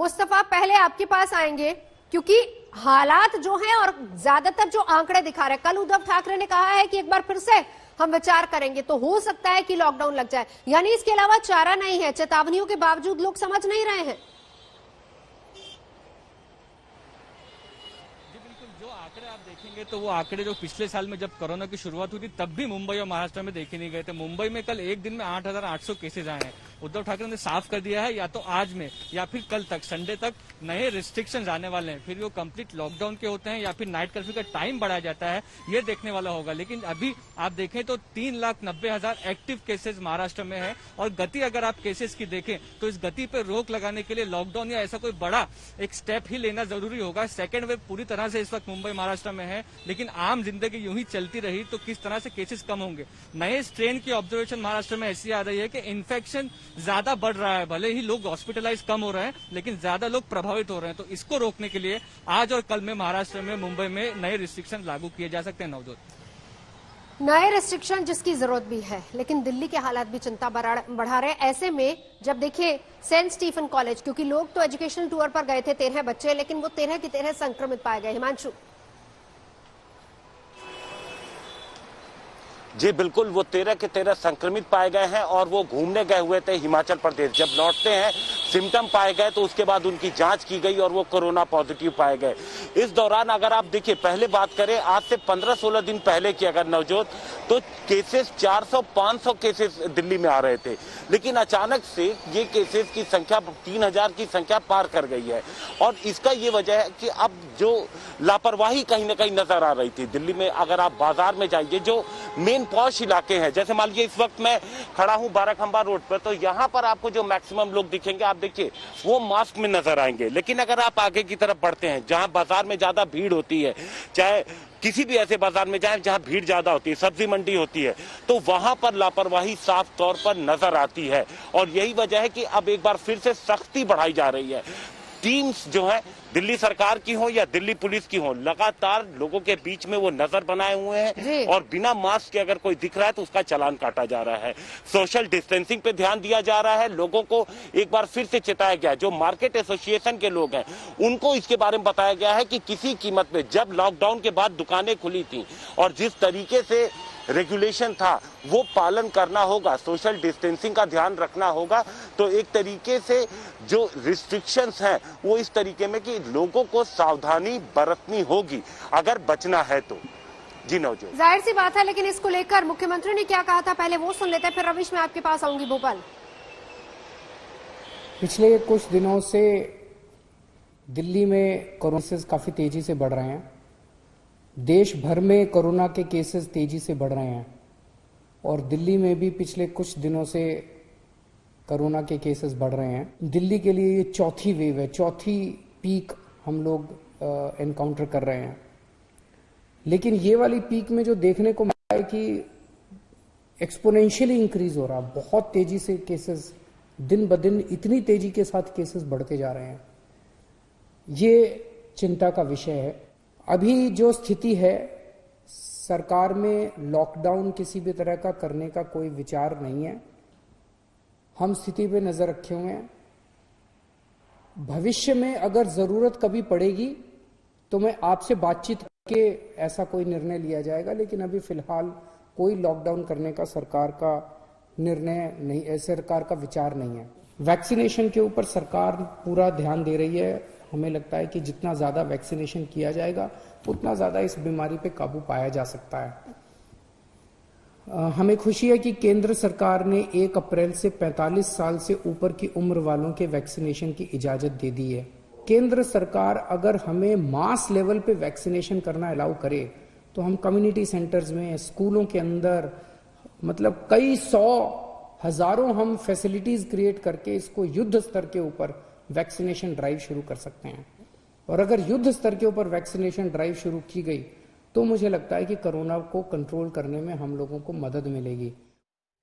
मुस्तफा पहले आपके पास आएंगे, क्योंकि हालात जो हैं और ज्यादातर जो आंकड़े दिखा रहे हैं, कल उद्धव ठाकरे ने कहा है कि एक बार फिर से हम विचार करेंगे, तो हो सकता है कि लॉकडाउन लग जाए, यानी इसके अलावा चारा नहीं है। चेतावनियों के बावजूद लोग समझ नहीं रहे हैं। जो आंकड़े आप देखेंगे तो वो आंकड़े जो पिछले साल में जब कोरोना की शुरुआत हुई थी तब भी मुंबई और महाराष्ट्र में देखे नहीं गए थे। मुंबई में कल एक दिन में 8,800 केसेज आए हैं। उद्धव ठाकरे ने साफ कर दिया है या तो आज में या फिर कल तक संडे तक नए रिस्ट्रिक्शन आने वाले हैं, फिर वो कंप्लीट लॉकडाउन के होते हैं या फिर नाइट कर्फ्यू का टाइम बढ़ाया जाता है, ये देखने वाला होगा। लेकिन अभी आप देखें तो 3,90,000 एक्टिव केसेज महाराष्ट्र में है और गति अगर आप केसेस की देखें तो इस गति पर रोक लगाने के लिए लॉकडाउन या ऐसा कोई बड़ा एक स्टेप ही लेना जरूरी होगा। सेकेंड वेव पूरी तरह से इस वक्त मुंबई महाराष्ट्र में है, लेकिन आम जिंदगी यूं ही चलती रही तो किस तरह से केसेस कम होंगे। नए स्ट्रेन की ऑब्जर्वेशन महाराष्ट्र में ऐसी आ रही है कि इन्फेक्शन ज्यादा बढ़ रहा है, भले ही लोग हॉस्पिटलाइज कम हो रहे हैं लेकिन ज्यादा लोग प्रभावित हो रहे हैं। तो इसको रोकने के लिए आज और कल में महाराष्ट्र में, मुंबई में नए रिस्ट्रिक्शन लागू किए जा सकते हैं। नवजोत, नए रिस्ट्रिक्शन जिसकी जरूरत भी है, लेकिन दिल्ली के हालात भी चिंता बढ़ा रहे हैं। ऐसे में जब देखिए सेंट स्टीफन कॉलेज, क्योंकि लोग तो एजुकेशनल टूर पर गए थे 13 बच्चे, लेकिन वो 13 के 13 संक्रमित पाए गए। हिमांशु जी बिल्कुल, वो 13 के 13 संक्रमित पाए गए हैं और वो घूमने गए हुए थे हिमाचल प्रदेश। जब लौटते हैं सिम्टम पाए गए तो उसके बाद उनकी जांच की गई और वो कोरोना पॉजिटिव पाए गए। इस दौरान अगर आप देखिए, पहले बात करें आज से 15-16 दिन पहले की अगर नवजोत, तो केसेस 400-500 केसेस दिल्ली में आ रहे थे, लेकिन अचानक से ये केसेस की संख्या 3,000 की संख्या पार कर गई है। और इसका ये वजह है कि अब जो लापरवाही कहीं ना कहीं नजर आ रही थी दिल्ली में। अगर आप बाजार में जाइए, जो मेन पॉश इलाके हैं, जैसे मान लीजिए इस वक्त मैं खड़ा हूं बाराखंबा रोड पर, तो यहां पर आपको जो मैक्सिमम लोग दिखेंगे, आप देखिए वो मास्क में नजर आएंगे। लेकिन अगर आप आगे की तरफ बढ़ते हैं, जहां बाजार में ज्यादा भीड़ होती है, चाहे किसी भी ऐसे बाजार में जाए जहां भीड़ ज्यादा होती है, सब्जी मंडी होती है, तो वहां पर लापरवाही साफ तौर पर नजर आती है। और यही वजह है कि अब एक बार फिर से सख्ती बढ़ाई जा रही है। टीम्स जो है दिल्ली सरकार की हो या दिल्ली पुलिस की हो, लगातार लोगों के बीच में वो नजर बनाए हुए हैं और बिना मास्क के अगर कोई दिख रहा है तो उसका चालान काटा जा रहा है। सोशल डिस्टेंसिंग पे ध्यान दिया जा रहा है। लोगों को एक बार फिर से चेताया गया, जो मार्केट एसोसिएशन के लोग हैं उनको इसके बारे में बताया गया है कि किसी कीमत में, जब लॉकडाउन के बाद दुकानें खुली थी और जिस तरीके से रेगुलेशन था वो पालन करना होगा, सोशल डिस्टेंसिंग का ध्यान रखना होगा। तो एक तरीके से जो रिस्ट्रिक्शंस हैं वो इस तरीके में कि लोगों को सावधानी बरतनी होगी अगर बचना है तो। जी नवजोत, जाहिर सी बात है, लेकिन इसको लेकर मुख्यमंत्री ने क्या कहा था पहले वो सुन लेते हैं, फिर रविश मैं आपके पास आऊंगी भोपाल। पिछले कुछ दिनों से दिल्ली में कोरोना केसेस काफी तेजी से बढ़ रहे हैं। देश भर में कोरोना के केसेस तेजी से बढ़ रहे हैं और दिल्ली में भी पिछले कुछ दिनों से कोरोना के केसेस बढ़ रहे हैं। दिल्ली के लिए ये चौथी वेव है, चौथी पीक हम लोग एनकाउंटर कर रहे हैं। लेकिन ये वाली पीक में जो देखने को मिला है कि एक्सपोनेंशियली इंक्रीज हो रहा, बहुत तेजी से केसेस दिन ब दिन इतनी तेजी के साथ केसेस बढ़ते जा रहे हैं। ये चिंता का विषय है। अभी जो स्थिति है, सरकार में लॉकडाउन किसी भी तरह का करने का कोई विचार नहीं है। हम स्थिति पे नजर रखे हुए हैं। भविष्य में अगर जरूरत कभी पड़ेगी तो मैं आपसे बातचीत करके ऐसा कोई निर्णय लिया जाएगा, लेकिन अभी फिलहाल कोई लॉकडाउन करने का सरकार का निर्णय नहीं, सरकार का विचार नहीं है। वैक्सीनेशन के ऊपर सरकार पूरा ध्यान दे रही है। हमें लगता है कि जितना ज्यादा वैक्सीनेशन किया जाएगा उतना ज्यादा इस बीमारी पे काबू पाया जा सकता है। हमें खुशी है कि केंद्र सरकार ने 1 अप्रैल से 45 साल से ऊपर की उम्र वालों के वैक्सीनेशन की इजाजत दे दी है। केंद्र सरकार अगर हमें मास लेवल पे वैक्सीनेशन करना अलाउ करे तो हम कम्युनिटी सेंटर्स में, स्कूलों के अंदर, मतलब कई 100 हजारों हम फैसिलिटीज क्रिएट करके इसको युद्ध स्तर के ऊपर वैक्सीनेशन ड्राइव शुरू कर सकते हैं। और अगर युद्ध स्तर के ऊपर वैक्सीनेशन ड्राइव शुरू की गई तो मुझे लगता है कि कोरोना को कंट्रोल करने में हम लोगों को मदद मिलेगी।